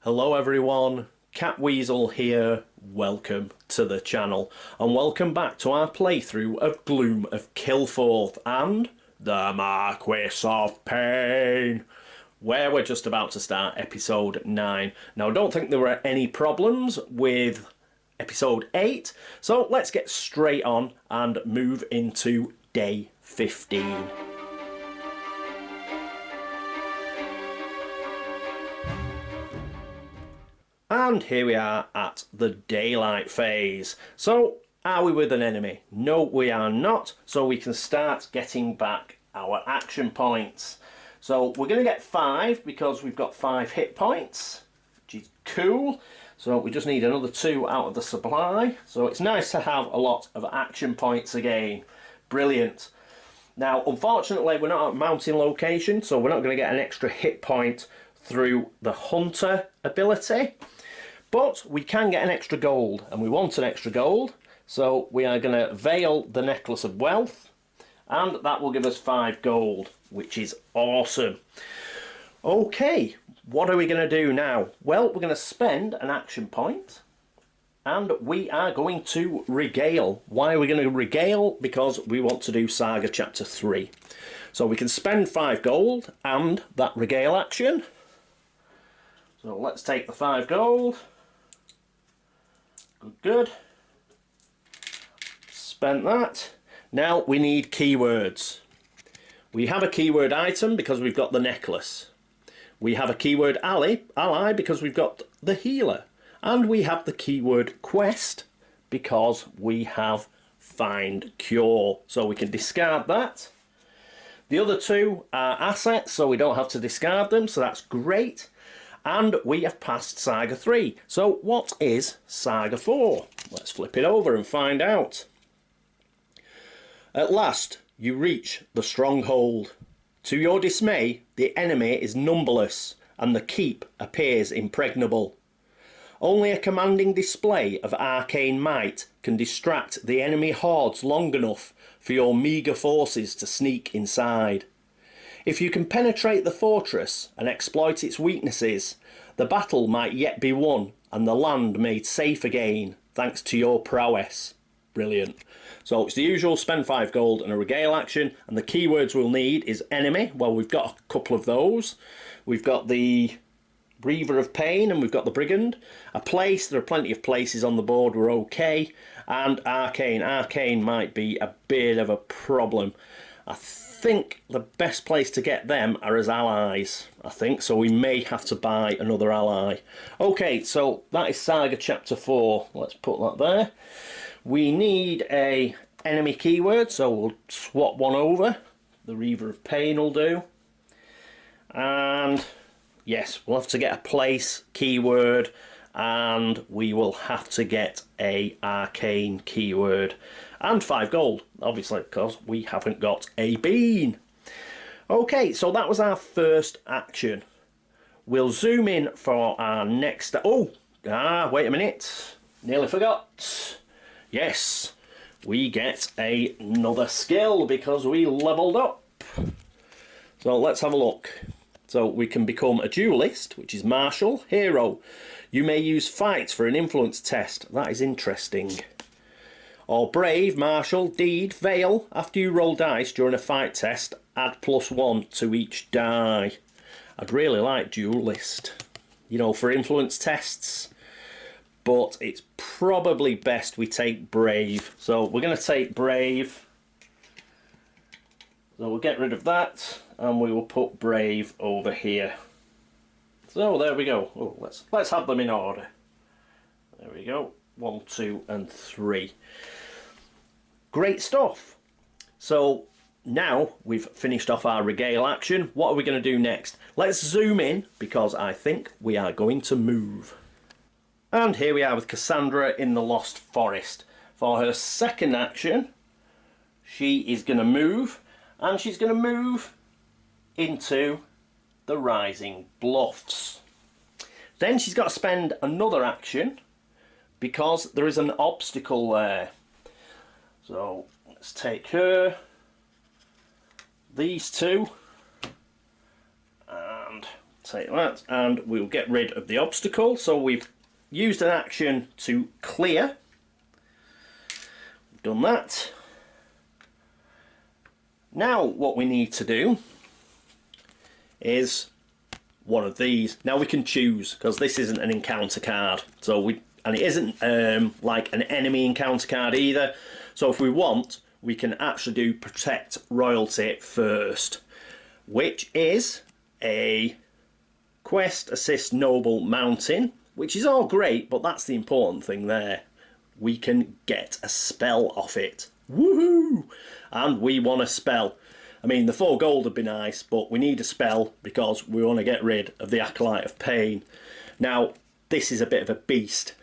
Hello everyone, Catweazle here, welcome to the channel and welcome back to our playthrough of Gloom of Kilforth and the Marquis of Pain, where we're just about to start episode 9. Now I don't think there were any problems with episode 8, so let's get straight on and move into day 15. And here we are at the daylight phase. So, are we with an enemy? No, we are not. So we can start getting back our action points. So we're going to get 5 because we've got 5 hit points, which is cool. So we just need another 2 out of the supply. So it's nice to have a lot of action points again. Brilliant. Now, unfortunately, we're not at mountain location, so we're not going to get an extra hit point through the hunter ability. But we can get an extra gold, and we want an extra gold, so we are going to veil the necklace of wealth, and that will give us 5 gold, which is awesome. Okay, what are we going to do now? Well, we're going to spend an action point, and we are going to regale. Why are we going to regale? Because we want to do Saga Chapter 3. So we can spend 5 gold and that regale action. So let's take the 5 gold. Good. Spent that. Now we need keywords. We have a keyword item because we've got the necklace. We have a keyword ally because we've got the healer. And we have the keyword quest because we have find cure. So we can discard that. The other 2 are assets, so we don't have to discard them, so that's great. And we have passed Saga 3. So what is Saga 4? Let's flip it over and find out. At last, you reach the stronghold. To your dismay, the enemy is numberless, and the keep appears impregnable. Only a commanding display of arcane might can distract the enemy hordes long enough for your meagre forces to sneak inside. If you can penetrate the fortress and exploit its weaknesses, the battle might yet be won and the land made safe again, thanks to your prowess. Brilliant. So it's the usual spend 5 gold and a regale action, and the keywords we'll need is enemy. Well, we've got a couple of those. We've got the Reaver of Pain and we've got the Brigand. A place, there are plenty of places on the board, we're okay. And Arcane. Arcane might be a bit of a problem. I think the best place to get them are as allies, I think, so we may have to buy another ally. Okay, so that is Saga Chapter 4. Let's put that there. We need a enemy keyword, so we'll swap one over. The Reaver of Pain will do. And yes, we'll have to get a place keyword, and we will have to get a arcane keyword. And 5 gold, obviously, because we haven't got a bean. Okay, so that was our first action. We'll zoom in for our next... wait a minute. Nearly forgot. Yes, we get another skill because we leveled up. So let's have a look. So we can become a duelist, which is martial, hero. You may use fight for an influence test. That is interesting. Or brave, martial, deed, veil. After you roll dice during a fight test, add +1 to each die. I'd really like duelist, you know, for influence tests. But it's probably best we take brave. So we're going to take brave. So we'll get rid of that and we will put brave over here. So there we go. Oh, let's have them in order. There we go. 1, 2 and 3. Great stuff. So now we've finished off our regale action. What are we going to do next? Let's zoom in because I think we are going to move. And here we are with Cassandra in the Lost Forest. For her second action, she is going to move, and she's going to move into the Rising Bluffs. Then she's got to spend another action because there is an obstacle there. So let's take her, these 2, and take that, and we'll get rid of the obstacle. So we've used an action to clear. We've done that. Now what we need to do is one of these. Now we can choose, because this isn't an encounter card, and it isn't like an enemy encounter card either. So if we want, we can actually do protect royalty first, which is a quest assist noble mountain, which is all great, but that's the important thing there. We can get a spell off it. Woohoo! And we want a spell. I mean, the 4 gold would be nice, but we need a spell because we want to get rid of the Acolyte of Pain. Now, this is a bit of a beast.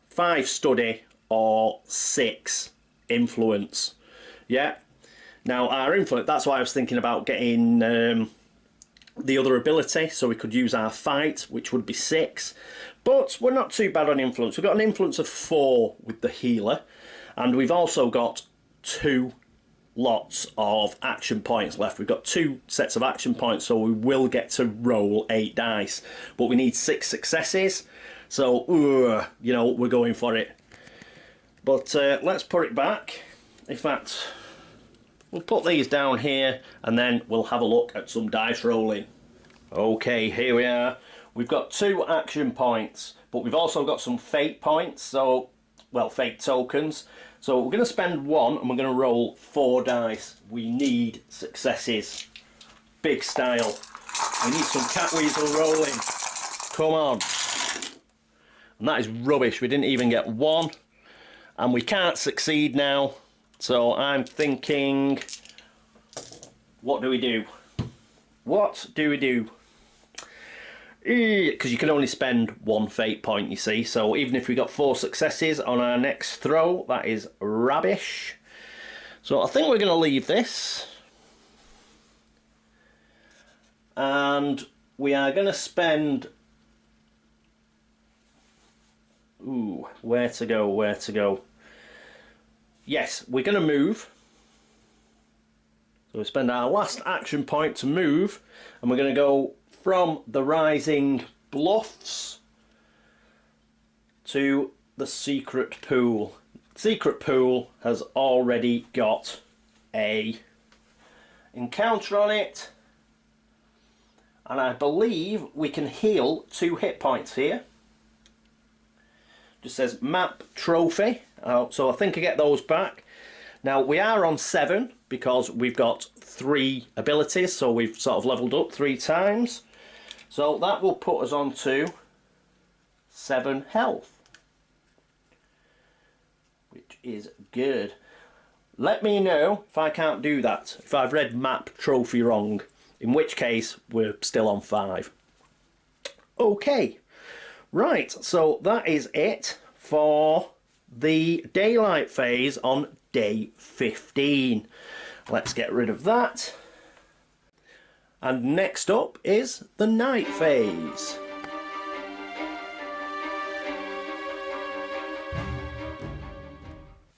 5 study or 6 influence. Yeah. Now, our influence, that's why I was thinking about getting the other ability, so we could use our fight, which would be 6. But we're not too bad on influence. We've got an influence of 4 with the healer, and we've also got 2 lots of action points left. We've got 2 sets of action points, so we will get to roll 8 dice, but we need 6 successes, so you know, we're going for it. But let's put it back. In fact, we'll put these down here and then we'll have a look at some dice rolling. Okay, here we are. We've got 2 action points, but we've also got some fate points, so, well, fate tokens. So we're going to spend 1 and we're going to roll 4 dice. We need successes. Big style. We need some Catweazle rolling. Come on. And that is rubbish. We didn't even get 1. And we can't succeed now. So I'm thinking, what do we do? What do we do? Because you can only spend 1 fate point, you see, so even if we got 4 successes on our next throw, that is rubbish. So I think we're going to leave this, and we are going to spend, where to go, yes, we're going to move. So we spend our last action point to move, and we're going to go from the rising bluffs to the secret pool. Secret pool has already got a encounter on it, and I believe we can heal 2 hit points here. Just says map trophy, so I think I get those back. Now we are on 7 because we've got 3 abilities, so we've sort of leveled up 3 times. So that will put us on to 7 health, which is good. Let me know if I can't do that, if I've read map trophy wrong, in which case we're still on 5. Okay, right, so that is it for the daylight phase on day 15. Let's get rid of that. And next up is the night phase.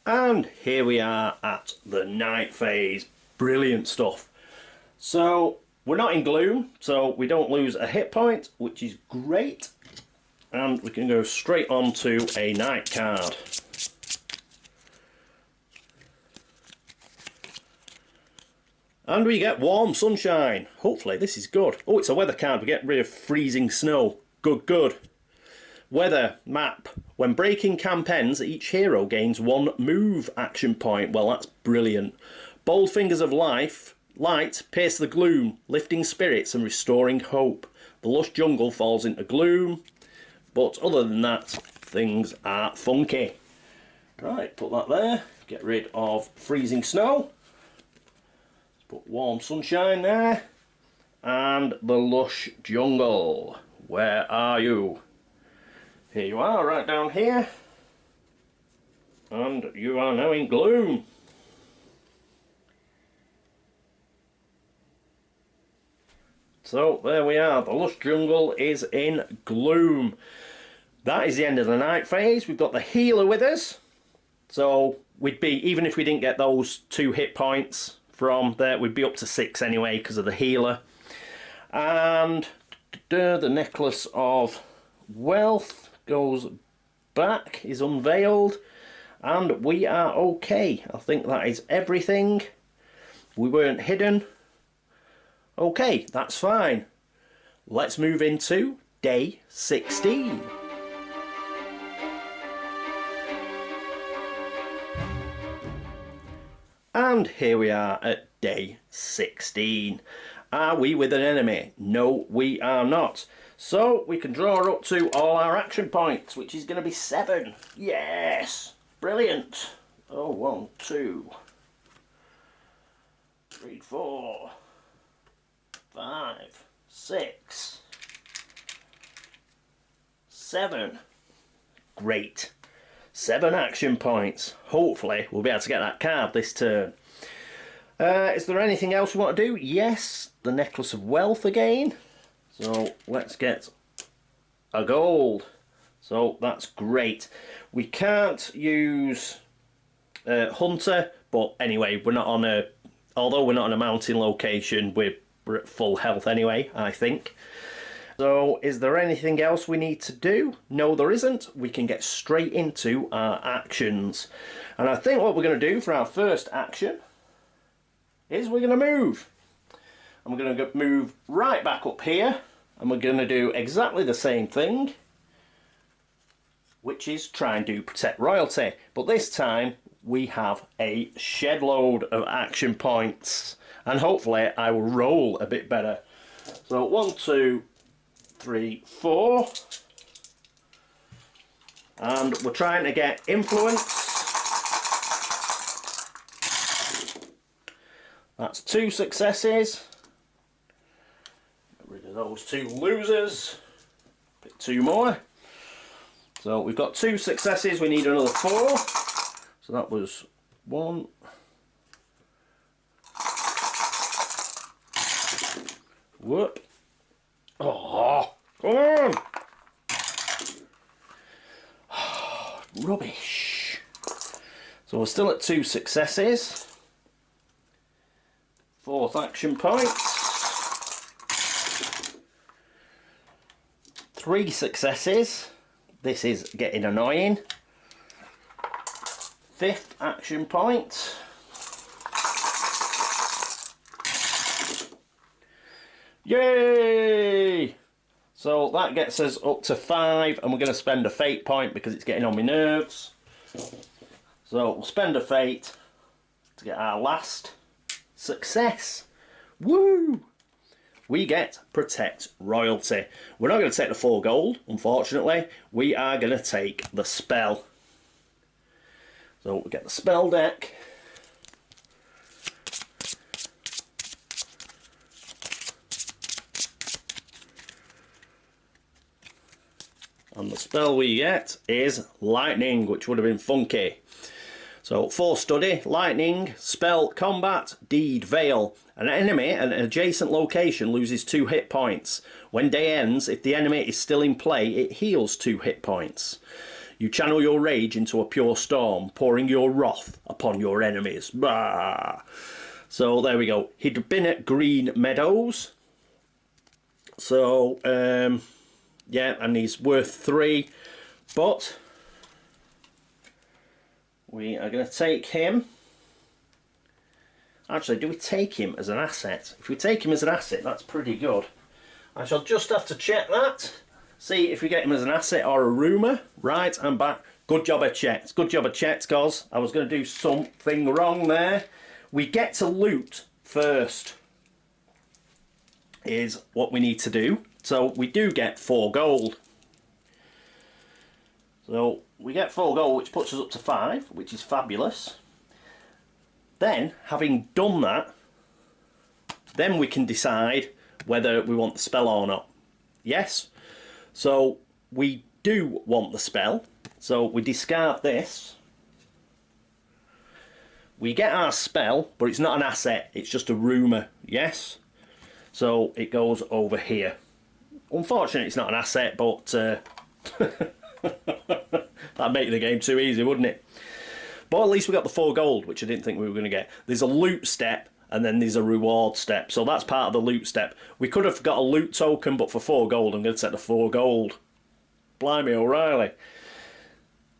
And here we are at the night phase. Brilliant stuff. So we're not in gloom, so we don't lose a hit point, which is great. And we can go straight on to a night card. And we get warm sunshine. Hopefully this is good. Oh, it's a weather card. We get rid of freezing snow. Good, good. Weather map. When breaking camp ends, each hero gains 1 move action point. Well, that's brilliant. Bold fingers of light pierce the gloom, lifting spirits and restoring hope. The lush jungle falls into gloom. But other than that, things are funky. Right, put that there. Get rid of freezing snow. Put warm sunshine there, and the lush jungle. Where are you? Here you are, right down here, and you are now in gloom. So there we are, the lush jungle is in gloom. That is the end of the night phase. We've got the healer with us, so we'd be, even if we didn't get those 2 hit points from there, we'd be up to 6 anyway because of the healer. And The necklace of wealth goes back, is unveiled, and we are okay. I think that is everything. We weren't hidden. Okay, that's fine. Let's move into day 16. And here we are at day 16. Are we with an enemy? No, we are not. So we can draw up to all our action points, which is going to be 7. Yes! Brilliant. Oh, 1, 2, 3, 4, 5, 6, 7. Great. 7 action points. Hopefully we'll be able to get that card this turn. Is there anything else we want to do? Yes, the necklace of wealth again. So let's get a gold. So that's great. We can't use hunter, but anyway, we're not on a, although we're not on a mountain location, we're at full health anyway, I think. So is there anything else we need to do? No, there isn't. We can get straight into our actions. And I think what we're going to do for our first action is we're going to move. And we're going to move right back up here, and we're going to do exactly the same thing, which is try and do protect royalty. But this time we have a shed load of action points, and hopefully I will roll a bit better. So 1, 2, 3, 4, and we're trying to get influence. That's 2 successes. Get rid of those 2 losers. Pick 2 more. So we've got 2 successes, we need another 4. So that was 1. Whoop. Oh, come on! Rubbish. So we're still at 2 successes. 4th action point. 3 successes. This is getting annoying. 5th action point. Yay! So that gets us up to 5, and we're going to spend a fate point because it's getting on my nerves. So we'll spend a fate to get our last success. Woo! We get protect royalty. We're not going to take the 4 gold, unfortunately. We are going to take the spell. So we'll get the spell deck. And the spell we get is lightning, which would have been funky. So 4 study, lightning, spell, combat, deed, veil. An enemy at an adjacent location loses 2 hit points. When day ends, if the enemy is still in play, it heals 2 hit points. You channel your rage into a pure storm, pouring your wrath upon your enemies. Bah! So there we go. He'd been at Green Meadows. So, yeah, and he's worth 3. But we are going to take him. Actually, do we take him as an asset? If we take him as an asset, that's pretty good. I shall just have to check that. See if we get him as an asset or a rumour. Right, I'm back. Good job I checked. Good job I checked, because I was going to do something wrong there. We get to loot first, is what we need to do. So we do get 4 gold. So we get 4 gold, which puts us up to 5, which is fabulous. Then, having done that, then we can decide whether we want the spell or not. Yes? So we do want the spell. So we discard this. We get our spell, but it's not an asset, it's just a rumour. Yes? So it goes over here. Unfortunately, it's not an asset, but that'd make the game too easy, wouldn't it? But at least we got the 4 gold, which I didn't think we were going to get. There's a loot step and then there's a reward step. So that's part of the loot step. We could have got a loot token, but for 4 gold, I'm going to take the 4 gold. Blimey O'Reilly.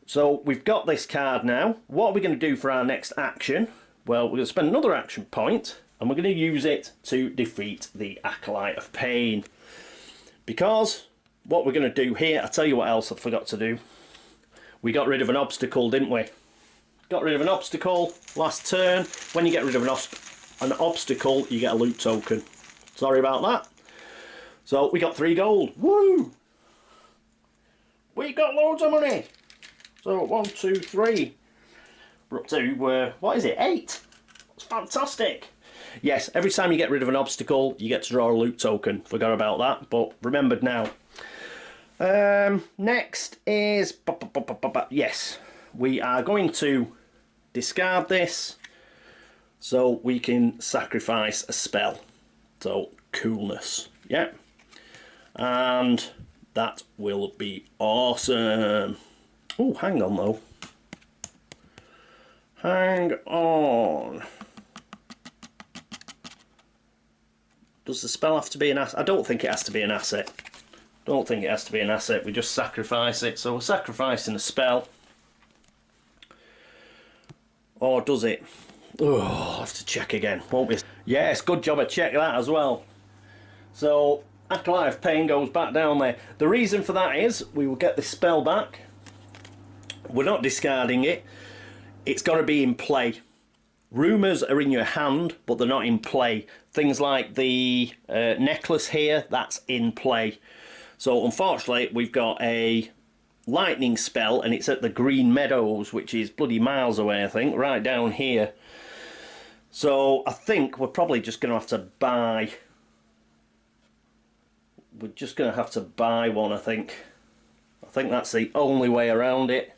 So we've got this card now. What are we going to do for our next action? Well, we're going to spend another action point, and we're going to use it to defeat the Acolyte of Pain. Because what we're going to do here, I'll tell you what else I forgot to do. We got rid of an obstacle, didn't we? Got rid of an obstacle last turn. When you get rid of an obstacle, you get a loot token. Sorry about that. So we got 3 gold. Woo! We got loads of money. So 1, 2, 3. We're up to, what is it, 8? That's fantastic. Yes, every time you get rid of an obstacle, you get to draw a loot token. Forgot about that, but remembered now. Next is, yes, we are going to discard this so we can sacrifice a spell. So, coolness, yeah. And that will be awesome. Oh, hang on though. Hang on. Does the spell have to be an asset? I don't think it has to be an asset. Don't think it has to be an asset. We just sacrifice it. So we're sacrificing a spell. Or does it? Oh, I'll have to check again, won't we? Yes, good job I checked that as well. So, Acolyte of Pain goes back down there. The reason for that is we will get the spell back. We're not discarding it. It's got to be in play. Rumours are in your hand, but they're not in play. Things like the necklace here, that's in play. So unfortunately, we've got a lightning spell, and it's at the Green Meadows, which is bloody miles away, I think, right down here. So I think we're probably just going to have to buy. We're just going to have to buy one, I think. I think that's the only way around it.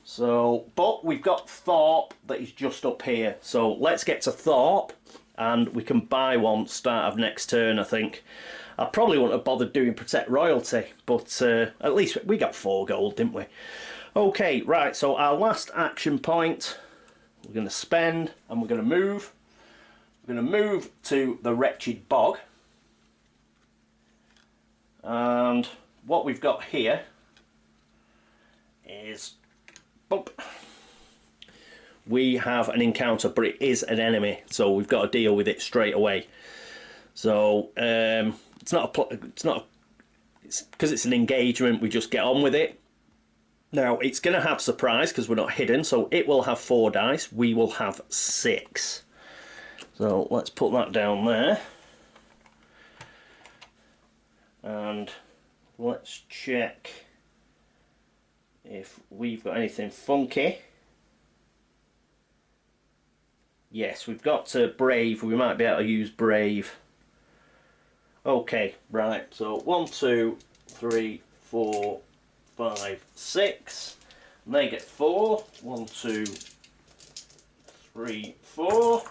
So, but we've got Thorpe that is just up here. So let's get to Thorpe, and we can buy one start of next turn, I think. I probably wouldn't have bothered doing Protect Royalty, but at least we got 4 gold, didn't we? Okay, right, so our last action point, we're going to spend, and we're going to move. We're going to move to the Wretched Bog. And what we've got here is, bump, we have an encounter, but it is an enemy, so we've got to deal with it straight away. So it's because it's an engagement, we just get on with it. Now it's going to have surprise because we're not hidden, so it will have 4 dice, we will have 6. So let's put that down there. And let's check if we've got anything funky. Yes, we've got Brave. We might be able to use Brave. Okay, right. So 1, 2, 3, 4, 5, 6. And they get 4. 1, 2, 3, 4.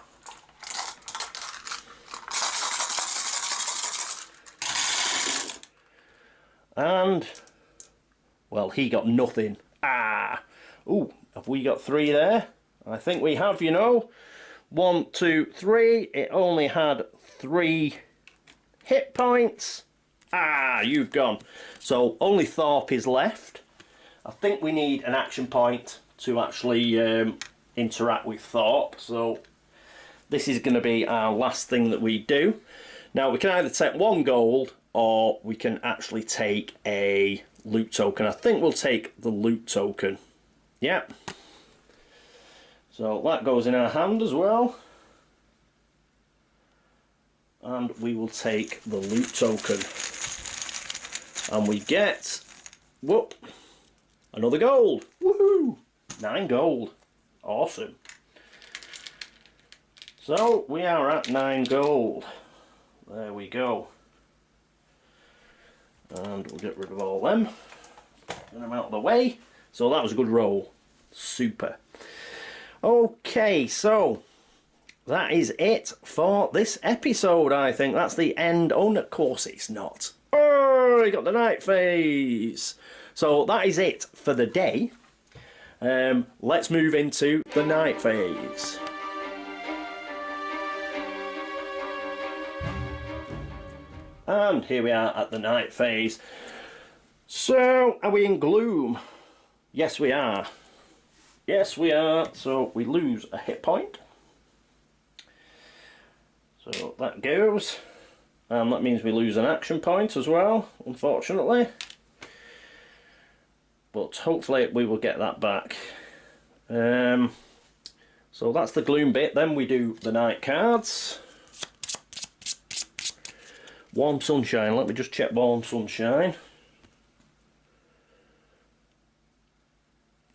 And, well, he got nothing. Ah! Ooh, have we got 3 there? I think we have, you know. 1, 2, 3. It only had 3 hit points. Ah, you've gone. So only Thorpe is left. I think we need an action point to actually interact with Thorpe. So this is going to be our last thing that we do. Now we can either take 1 gold or we can actually take a loot token. I think we'll take the loot token. Yep. So that goes in our hand as well. And we will take the loot token. And we get, whoop, another gold. Woohoo! 9 gold. Awesome. So we are at 9 gold. There we go. And we'll get rid of all them. Get them out of the way. So that was a good roll. Super. Okay, so that is it for this episode, I think. That's the end. Oh, of course it's not. Oh, you got the night phase. So that is it for the day. Let's move into the night phase. And here we are at the night phase. So, are we in gloom? Yes, we are. Yes, we are. So, we lose a hit point. So, that goes. And that means we lose an action point as well, unfortunately. But hopefully we will get that back. So that's the gloom bit. Then we do the night cards. Warm sunshine. Let me just check warm sunshine.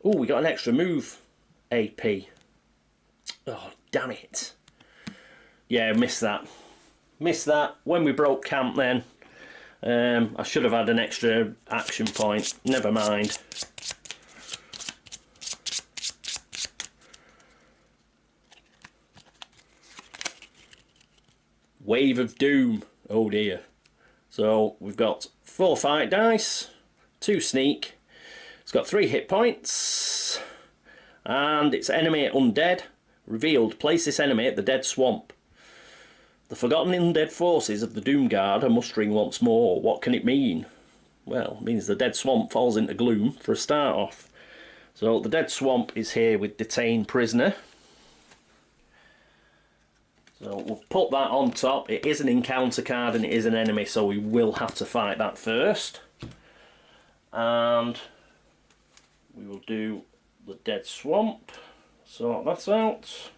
Oh, we got an extra move AP. Oh, damn it. Yeah, missed that. Missed that when we broke camp then. I should have had an extra action point. Never mind. Wave of Doom. Oh dear. So we've got 4 fight dice, 2 sneak. It's got 3 hit points. And it's enemy undead. Revealed. Place this enemy at the dead swamp. The forgotten undead forces of the Doomguard are mustering once more. What can it mean? Well, it means the dead swamp falls into gloom for a start off. So the dead swamp is here with detained prisoner. So we'll put that on top. It is an encounter card and it is an enemy, so we will have to fight that first. And we will do the dead swamp. Sort that out.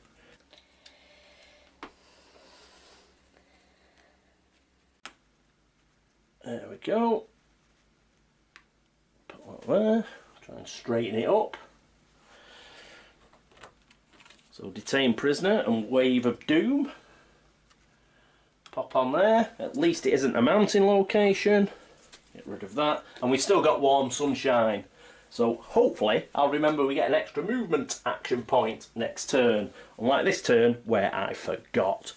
There we go. Put that there. Try and straighten it up. So detain prisoner and wave of doom. Pop on there. At least it isn't a mountain location. Get rid of that. And we've still got warm sunshine. So hopefully I'll remember we get an extra movement action point next turn. Unlike this turn where I forgot.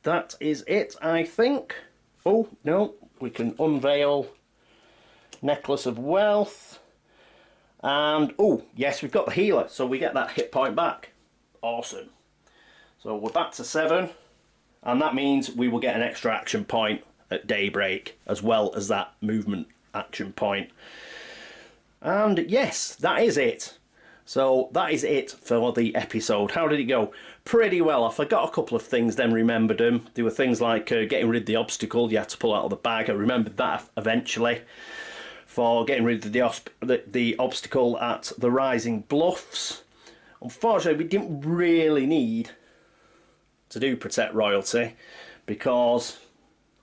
That is it, I think. Oh, no, we can unveil Necklace of Wealth. And, oh, yes, we've got the healer, so we get that hit point back. Awesome. So we're back to 7, and that means we will get an extra action point at daybreak, as well as that movement action point. And, yes, that is it. So that is it for the episode. How did it go? Pretty well. I forgot a couple of things, then remembered them. There were things like getting rid of the obstacle you had to pull out of the bag. I remembered that eventually. For getting rid of the obstacle at the Rising Bluffs. Unfortunately, we didn't really need to do Protect Royalty, because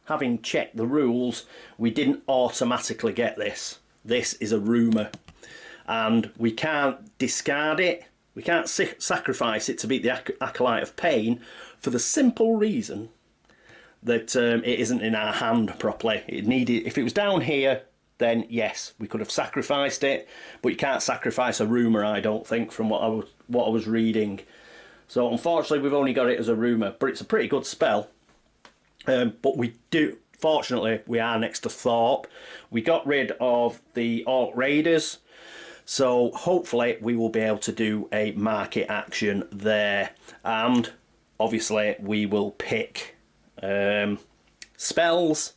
having checked the rules, we didn't automatically get this. This is a rumour. And we can't discard it, we can't sacrifice it to beat the Acolyte of Pain, for the simple reason that it isn't in our hand properly. It needed, if it was down here, then yes, we could have sacrificed it, but you can't sacrifice a rumour, I don't think, from what I was reading. So unfortunately we've only got it as a rumour, but it's a pretty good spell. But we do, fortunately, we are next to Thorpe. We got rid of the Orc Raiders, so hopefully we will be able to do a market action there. And obviously we will pick spells.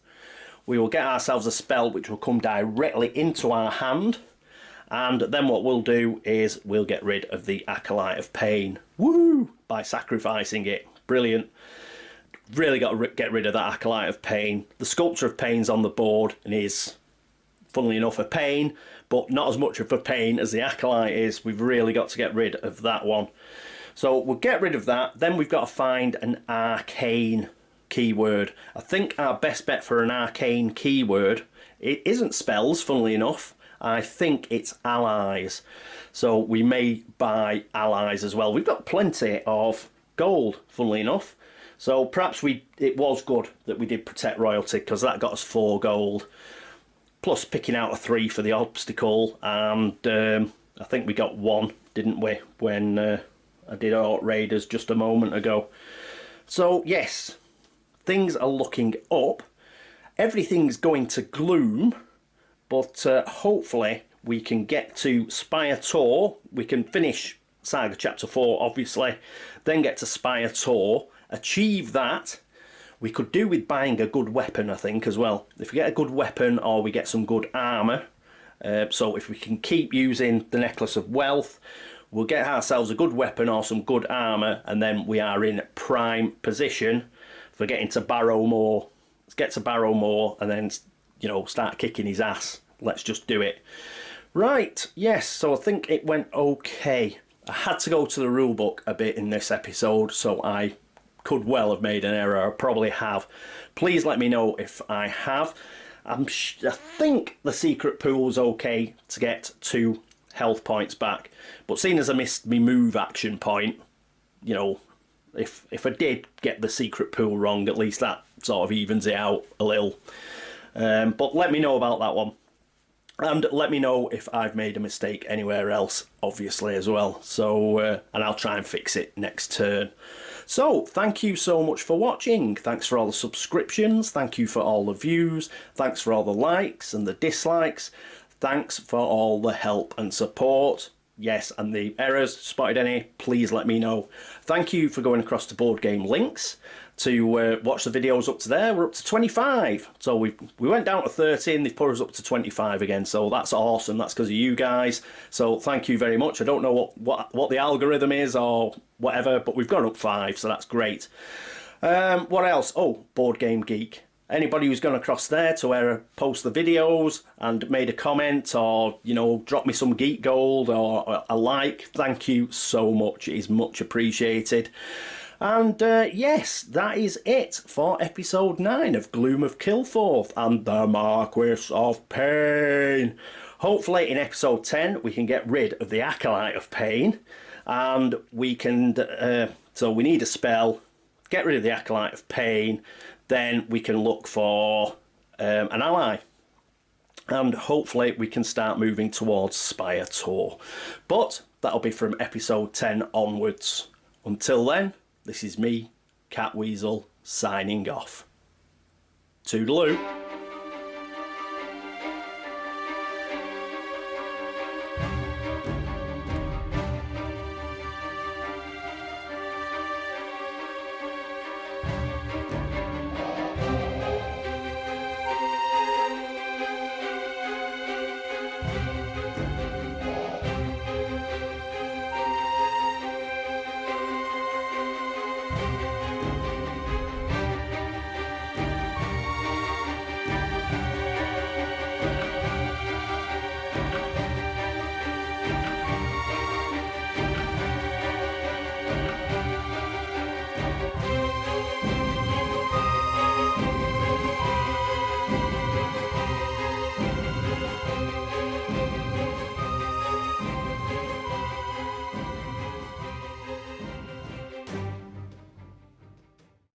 We will get ourselves a spell which will come directly into our hand. And then what we'll do is we'll get rid of the Acolyte of Pain. Woo! By sacrificing it. Brilliant. Really got to get rid of that Acolyte of Pain. The Sculptor of Pain's on the board and is, funnily enough, a pain, but not as much of a pain as the Acolyte is. We've really got to get rid of that one. So we'll get rid of that. Then we've got to find an arcane keyword. I think our best bet for an arcane keyword, it isn't spells, funnily enough. I think it's allies. So we may buy allies as well. We've got plenty of gold, funnily enough. So perhaps it was good that we did Protect Royalty, because that got us 4 gold. Plus picking out a 3 for the obstacle. And I think we got 1, didn't we, when I did Orc Raiders just a moment ago. So yes, things are looking up. Everything's going to gloom. But hopefully we can get to Spire Tor. We can finish Saga Chapter 4, obviously. Then get to Spire Tor. Achieve that. we could do with buying a good weapon, I think, as well. If we get a good weapon or we get some good armour, so if we can keep using the Necklace of Wealth, we'll get ourselves a good weapon or some good armour, and then we are in prime position for getting to Barrowmore. Let's get to Barrowmore and then, you know, start kicking his ass. Let's just do it. Right, yes, so I think it went okay. I had to go to the rulebook a bit in this episode, so I could well have made an error. I probably have. Please let me know if I have. I think the secret pool was okay to get 2 health points back, but seeing as I missed my move action point, you know, if I did get the secret pool wrong, at least that sort of evens it out a little. But let me know about that one. And let me know if I've made a mistake anywhere else, obviously, as well. So, and I'll try and fix it next turn. So, thank you so much for watching. Thanks for all the subscriptions. Thank you for all the views. Thanks for all the likes and the dislikes. Thanks for all the help and support. Yes, and the errors, spotted any, please let me know. Thank you for going across to Board Game Links to watch the videos up to there. We're up to 25. So we went down to 13, they've put us up to 25 again. So that's awesome. That's because of you guys. So thank you very much. I don't know what the algorithm is or whatever, but we've gone up 5, so that's great. What else? Oh, Board Game Geek. Anybody who's gone across there to where I post the videos and made a comment or, you know, drop me some geek gold or a like, thank you so much. It is much appreciated. And yes, that is it for episode 9 of Gloom of Kilforth and the Marquis of Pain. Hopefully in episode 10 we can get rid of the Acolyte of Pain, and we can, so we need a spell, get rid of the Acolyte of Pain, then we can look for an ally. And hopefully we can start moving towards Spire Tor. But that'll be from episode 10 onwards. Until then, this is me, Catweazle, signing off. Toodaloo.